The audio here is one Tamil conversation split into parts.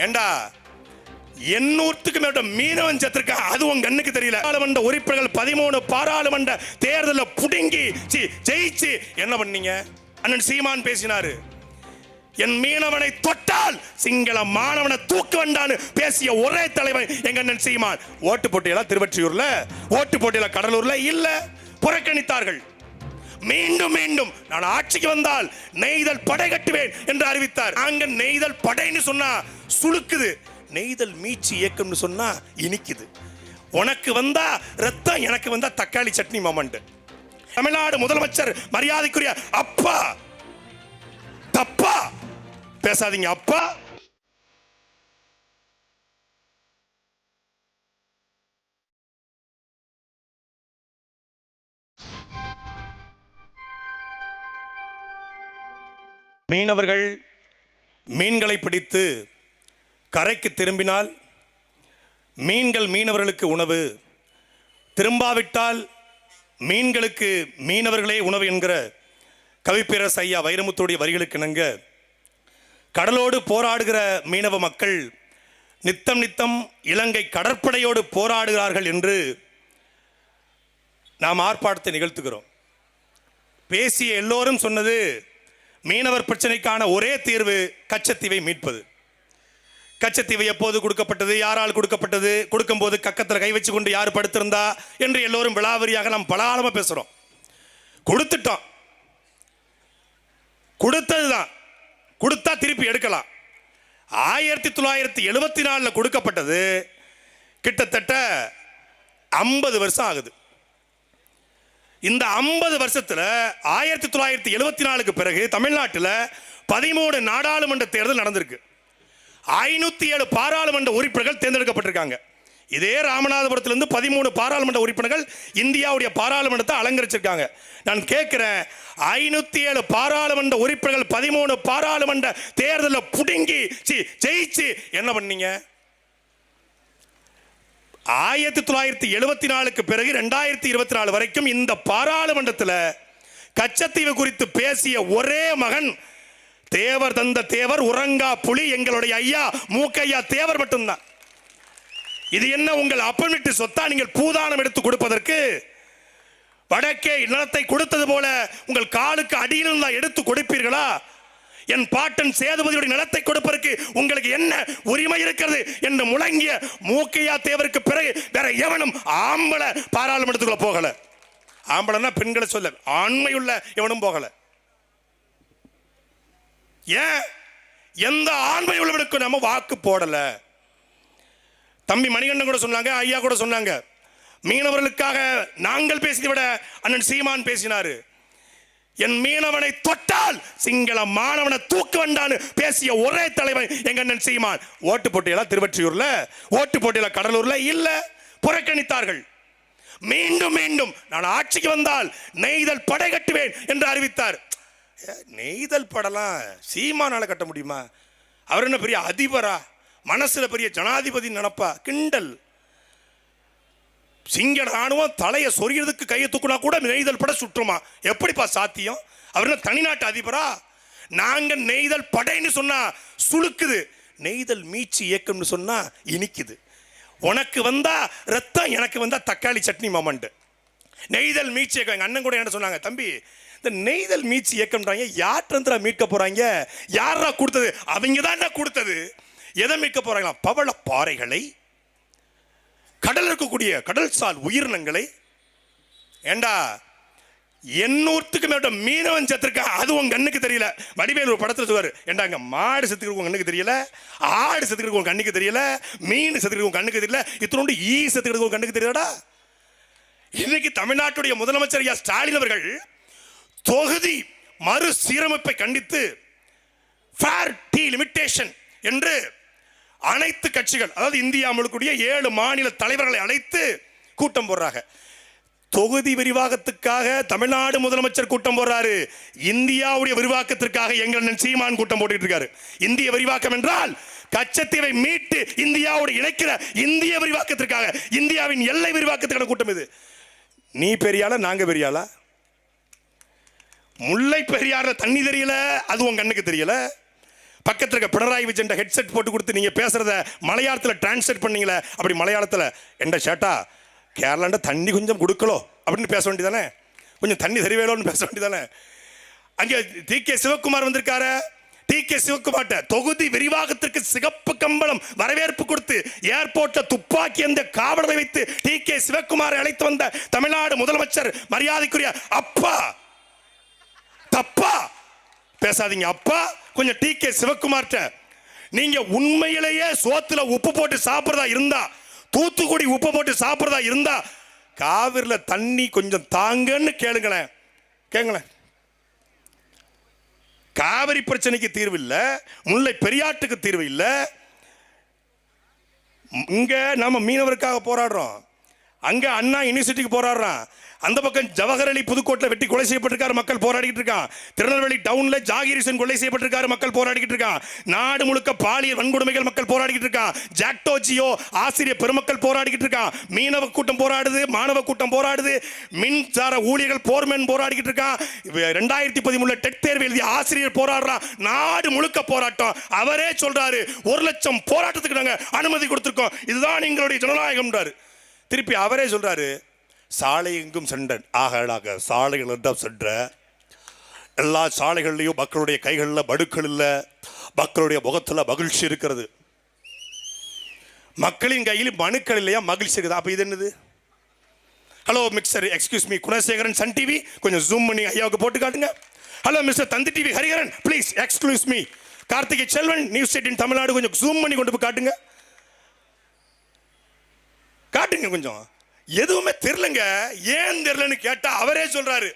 ஏண்டா 800க்கும் மேற்பட்ட மீனவன் செத்துருக்கா, அது உங்க கண்ணுக்கு தெரியல. பாராளுமன்ற உறுப்பினர்கள் 13 பாராளுமன்ற தேர்தலில் புடுங்கி ஜெயிச்சு என்ன பண்ணீங்க? அண்ணன் சீமான் பேசினாரு, என் மீனவனை தொட்டால் சிங்கள மாணவனை தூக்க வேண்டான்னு பேசிய ஒரே தலைவன் எங்க அண்ணன் சீமான். ஓட்டு போட்டியில திருவொற்றியூர்ல, ஓட்டு போட்டியில கடலூர்ல இல்ல, புறக்கணித்தார்கள். மீண்டும் மீண்டும் நான் ஆட்சிக்கு வந்தால் நெய்தல் படை கட்டுவேன் என்று அறிவித்தார். அங்க நெய்தல் படைன்னு சொன்னா சுளுக்குது, நெய்தல் மீட்சி இயக்கம்னு சொன்னா இனிக்குது. உனக்கு வந்தா ரத்தம், எனக்கு வந்தா தக்காளி சட்னி மொமெண்ட். தமிழ்நாடு முதலமைச்சர் மரியாதைக்குரிய அப்பா, தப்பா பேசாதீங்க அப்பா. மீனவர்கள் மீன்களை பிடித்து கரைக்கு திரும்பினால் மீன்கள் மீனவர்களுக்கு உணவு, திரும்பாவிட்டால் மீன்களுக்கு மீனவர்களே உணவு என்கிற கவிப்பேரரசு ஐயா வைரமுத்துடைய வரிகளுக்கு இணங்க கடலோடு போராடுகிற மீனவ மக்கள் நித்தம் நித்தம் இலங்கை கடற்படையோடு போராடுகிறார்கள் என்று நாம் ஆர்ப்பாட்டத்தை நிகழ்த்துகிறோம். பேசிய எல்லோரும் சொன்னது மீனவர் பிரச்சனைக்கான ஒரே தீர்வு கச்சத்தீவை மீட்பது. கச்சத்தீவு எப்போது கொடுக்கப்பட்டது, யாரால் கொடுக்கப்பட்டது, கொடுக்கும்போது கக்கத்தில் கை வச்சு கொண்டு யார் படுத்திருந்தா என்று எல்லோரும் விளாவரியாக நாம் பலாலமாக பேசுகிறோம். கொடுத்துட்டோம், கொடுத்ததுதான், கொடுத்தா திருப்பி எடுக்கலாம். 1974 கொடுக்கப்பட்டது, கிட்டத்தட்ட 50 வருஷம் ஆகுது. இந்த 50 வருஷத்துல 1974க்கு பிறகு தமிழ்நாட்டில் 13 நாடாளுமன்ற தேர்தல் நடந்திருக்கு. 507 பாராளுமன்ற உறுப்பினர்கள் தேர்ந்தெடுக்கப்பட்டிருக்காங்க. இதே ராமநாதபுரத்திலிருந்து 13 பாராளுமன்ற உறுப்பினர்கள் இந்தியாவுடைய பாராளுமன்றத்தை அலங்கரிச்சிருக்காங்க. நான் கேட்கிறேன், 507 பாராளுமன்ற உறுப்பினர்கள் 13 பாராளுமன்ற தேர்தலில் புடுங்கி ஜெயிச்சு என்ன பண்ணீங்க? 1974க்கு பிறகு 2024 வரைக்கும் இந்த பாராளுமன்றத்தில் கச்சத்தீவு குறித்து பேசிய ஒரே மகன் தேவர் தந்த தேவர் உறங்கா புலி எங்களுடைய ஐயா மூக்கையா தேவர் மட்டும்தான். இது என்ன உங்கள் அப்பன் வீட்டு சொத்தா? நீங்கள் பூதானம் எடுத்து கொடுப்பதற்கு வடக்கே நிலத்தை கொடுத்தது போல உங்கள் காலுக்கு அடியில் தான் எடுத்து கொடுப்பீர்களா? என் பாட்டன் சேதுபதியுடைய நிலத்தை கொடுப்பதற்கு உங்களுக்கு என்ன உரிமை இருக்கிறது என்று முழங்கிய மூக்கையா தேவருக்கு பிறகு வேற எவனும் ஆம்பளை பாராளுமன்றத்துக்குள்ள போகல. ஆம்பளைன்னா பெண்களை சொல்ல, ஆண்மையுள்ள எவனும் போகல. ஏன்? எந்த ஆண்மை உள்ளவனுக்கு நம்ம வாக்கு போடல. தம்பி மணிகண்டன் கூட சொன்னாங்க, ஐயா கூட சொன்னாங்க, மீனவர்களுக்காக நாங்கள் பேசியதை விட அண்ணன் சீமான் பேசினாரு. என் மீனவனை தொட்டால் சிங்கள மாணவனை தூக்க வேண்டான்னு பேசிய ஒரே தலைவன் எங்க அண்ணன் சீமான். ஓட்டு போட்டியில திருவொற்றியூர்ல, ஓட்டு போட்டியில கடலூர்ல இல்ல, புறக்கணித்தார்கள். மீண்டும் மீண்டும் நான் ஆட்சிக்கு வந்தால் நெய்தல் படை கட்டுவேன் என்று அறிவித்தார். நெய்தல் படலாம் சீமானால கட்ட முடியுமா? அவர் என்ன பெரிய அதிபரா? மனசுல பெரிய ஜனாதிபதி நினைப்பா? கிண்டல். சிங்கள ராணுவம் தலையை சொரியறதுக்கு கையை தூக்குனா கூட நெய்தல் படை சுற்றுமா? எப்படிப்பா சாத்தியம்? அவர் என்ன தனிநாட்டு அதிபரா? நாங்க நெய்தல் படைன்னு சொன்னா சுளுக்குது, நெய்தல் மீட்சி இயக்கம்னு சொன்னா இனிக்குது. உனக்கு வந்தா ரத்தம், எனக்கு வந்தா தக்காளி சட்னி மொமெண்ட். நெய்தல் மீட்சி இயக்கம். எங்க அண்ணன் கூட என்ன சொன்னாங்க, தம்பி இந்த நெய்தல் மீட்சி இயக்கம்ன்றாங்க, யார்கிட்ட மீட்க போறாங்க? யாரா கொடுத்தது? அவங்க தான் கொடுத்தது. எதை மீட்க போறாங்களா? பவள பாறைகளை, கடல் இருக்கக்கூடிய கடல் சால் உயிரினங்களை. ஏண்டா 800க்கும் மேற்பட்ட மீனவன் செத்துருக்கா, அது உங்க கண்ணுக்கு தெரியல. வடிவேல் ஒரு படத்தில் சொல்வாரு, ஏண்டாங்க மாடு செத்துக்கு உங்க கண்ணுக்கு தெரியல, ஆடு செத்துக்கு உங்க கண்ணுக்கு தெரியல, மீன் செத்துக்கு உங்க கண்ணுக்கு தெரியல, இத்தனோண்டு ஈ செத்துக்கு உங்க கண்ணுக்கு தெரியலடா. இன்னைக்கு தமிழ்நாட்டுடைய முதலமைச்சர் ஐயா ஸ்டாலின் அவர்கள் தொகுதி மறுசீரமைப்பை கண்டித்து ஃபேர் டீ லிமிட்டேஷன் என்று அனைத்து கட்சிகள், அதாவது இந்தியா முழுக்கூடிய 7 மாநில தலைவர்களை அழைத்து கூட்டம் போடுறாங்க. தொகுதி விரிவாக்கத்துக்காக தமிழ்நாடு முதலமைச்சர் கூட்டம் போடுறாரு. இந்தியாவுடைய விரிவாக்கத்திற்காக எங்கள் சீமான் கூட்டம் போட்டுட்டு இருக்காரு. இந்திய விரிவாக்கம் என்றால் கச்சத்தீவை மீட்டு இந்தியாவோடு இணைக்கிற இந்திய விரிவாக்கத்திற்காக, இந்தியாவின் எல்லை விரிவாக்கத்துக்கான கூட்டம் இது. நீ பெரியாளா, நாங்க பெரியாளா? முல்லை பெரியாறு தண்ணி தெரியல, அது உங்க கண்ணுக்கு தெரியல. பக்கத்துல இருக்க பினராயி விஜயன் ஹெட்செட் போட்டு கொடுத்து நீங்க பேசுறத மலையாளத்துல டிரான்ஸ்லேட் பண்ணீங்களே, அப்படி மலையாளத்துல என்ற சேட்டா கேரளாண்ட தண்ணி கொஞ்சம் கொடுக்கலோ அப்படின்னு பேச வேண்டியதானே, கொஞ்சம் தண்ணி தருவேலோன்னு பேச வேண்டியதானே. அங்கே டி.கே. சிவக்குமார் வந்திருக்காரு. டி.கே. சிவக்குமார்ட்ட தொகுதி விரிவாக்கத்திற்கு சிகப்பு கம்பளம் வரவேற்பு கொடுத்து ஏர்போர்ட்ல துப்பாக்கி அந்த காவலரை வைத்து டி.கே. சிவக்குமாரை அழைத்து வந்த தமிழ்நாடு முதலமைச்சர் மரியாதைக்குரிய அப்பா, தப்பா பேசாதீங்க அப்பா. கொஞ்சம் டி.கே. சிவக்குமார்ட்ட நீங்க உண்மையிலேயே சோத்துல உப்பு போட்டு சாப்பிடுறதா இருந்தா, தூத்துக்குடி உப்பு போட்டு சாப்பிடுறதா இருந்தா, காவிரில தண்ணி கொஞ்சம் தாங்கன்னு கேளுங்களேன், கேளுங்களேன். காவிரி பிரச்சனைக்கு தீர்வு இல்ல, முல்லை பெரியாற்றுக்கு தீர்வு இல்ல. இங்க நாம மீனவருக்காக போராடுறோம், அங்க அண்ணா யூனிவர்சிட்டிக்கு போராடுறான், அந்த பக்கம் ஜவஹர் அலி புதுக்கோட்டில் வெட்டி கொலை செய்யப்பட்டிருக்காரு, மக்கள் போராடிக்கிட்டு இருக்கான். திருநெல்வேலி டவுன்ல ஜாகிரிசன் கொலை செய்யப்பட்டிருக்காரு, மக்கள் போராடிக்கிட்டு இருக்கான். நாடு முழுக்க பாலியல் வன்கொடுமைகள் மக்கள் போராடிக்கிட்டு இருக்கான். ஜாக்டோ ஜியோ ஆசிரியர் பெருமக்கள் போராடிக்கிட்டு இருக்கான். மீனவ கூட்டம் போராடுது, மாணவ கூட்டம் போராடுது, மின்சார ஊழியர்கள் போர்மேன் போராடிக்கிட்டு இருக்கான். 2013 டெட் தேர்வு எழுதிய ஆசிரியர் போராடுறான். நாடு முழுக்க போராட்டம். அவரே சொல்றாரு 1,00,000 போராட்டத்துக்கு நாங்க அனுமதி கொடுத்திருக்கோம், இதுதான் எங்களுடைய ஜனநாயகம். திருப்பி அவரே சொல்றாரு சாலை எங்கும் சென்றேன், ஆக சாலைகள் எல்லாம் சென்ற எல்லா சாலைகள்லையும் மக்களுடைய கைகளில் படுக்கள் இல்லை, மக்களுடைய முகத்தில் மகிழ்ச்சி இருக்கிறது. மக்களின் கையில் மனுக்கள் இல்லையா, மகிழ்ச்சி இருக்குது. அப்போ இது என்னது? Hello mixture, excuse me, Gunasekaran, Sun TV, கொஞ்சம் ஜூம் பண்ணி ஐயாவுக்கு போட்டு காட்டுங்க. Hello mister Thanthi TV Hariharan, please excuse me, Karthigai Selvan, news 18 Tamil Nadu, கொஞ்சம் ஜூம் பண்ணி கொண்டு போய் காட்டுங்க, காட்டுங்க கொஞ்சம். எதுவுமே தெரியலங்க, ஏன் தெரியலன்னு கேட்டா அவரே சொல்றாரு.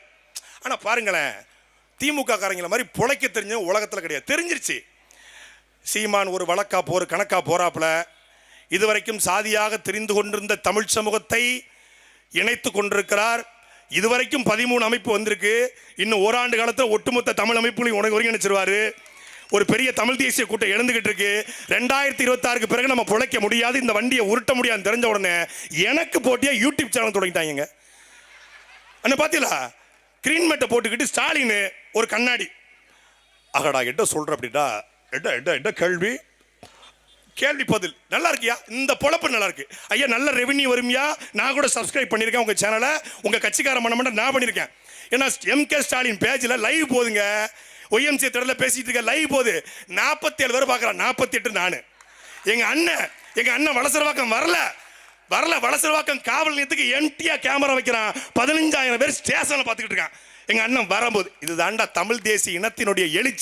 ஆனா பாருங்களேன், திமுக காரங்கள மாதிரி பொழைக்க தெரிஞ்ச உலகத்துல கிடையாது, தெரிஞ்சிருச்சு. சீமான் ஒரு வழக்கா போற கணக்கா போறாப்புல, இதுவரைக்கும் சாதியாக தெரிந்து கொண்டிருந்த தமிழ் சமூகத்தை இணைத்து கொண்டிருக்கிறார். இதுவரைக்கும் 13 அமைப்பு வந்திருக்கு, இன்னும் ஓராண்டு காலத்தில் ஒட்டுமொத்த தமிழ் அமைப்புகளையும் ஒருங்கிணைச்சிருவாரு. ஒரு பெரிய தமிழ் தேசிய கூட்டம் எழுந்துகிட்டு இருக்கு. 2026க்கு பிறகு நம்ம பிழைக்க முடியாது, இந்த வண்டியை உருட்ட முடியாது தெரிஞ்ச உடனே எனக்கு போட்டியா யூடியூப் சேனல் தொடங்கிட்டாங்க. அண்ணா பாத்தீங்களா, கிரீன் மேட்டை போட்டுக்கிட்டு ஸ்டாலின் ஒரு கண்ணாடி, அகடா எட்ட சொல்ற அப்படின்னா எட்ட கேள்வி கேள்வி பதில் நல்லா இருக்கியா, இந்த பொழப்பு நல்லா இருக்கு ஐயா, நல்ல ரெவென்யூ வருமியா, நான் கூட சப்ஸ்கிரைப் பண்ணியிருக்கேன் உங்க சேனலை, உங்க கட்சிக்கார மண்ண நான் பண்ணியிருக்கேன். ஏன்னா எம்.கே. ஸ்டாலின் பேஜில் லைவ் போதுங்க, ஒய்எம்சி திடல பேசிட்டு இருக்க லைவ் போது 47 பேர் பார்க்குறான், 48 நான். எங்க அண்ணன் வளசரவாக்கம் வரல, வளசரவாக்கம் காவல் நிலையத்துக்கு எம்டியா கேமரா வைக்கிறான், 15,000 பேர் ஸ்டேஷன்ல பார்த்துக்கிட்டு இருக்கான். எங்க அண்ணன் வரும்போது, இது தாண்டா தமிழ் தேசிய இனத்தினுடைய எழுச்சி.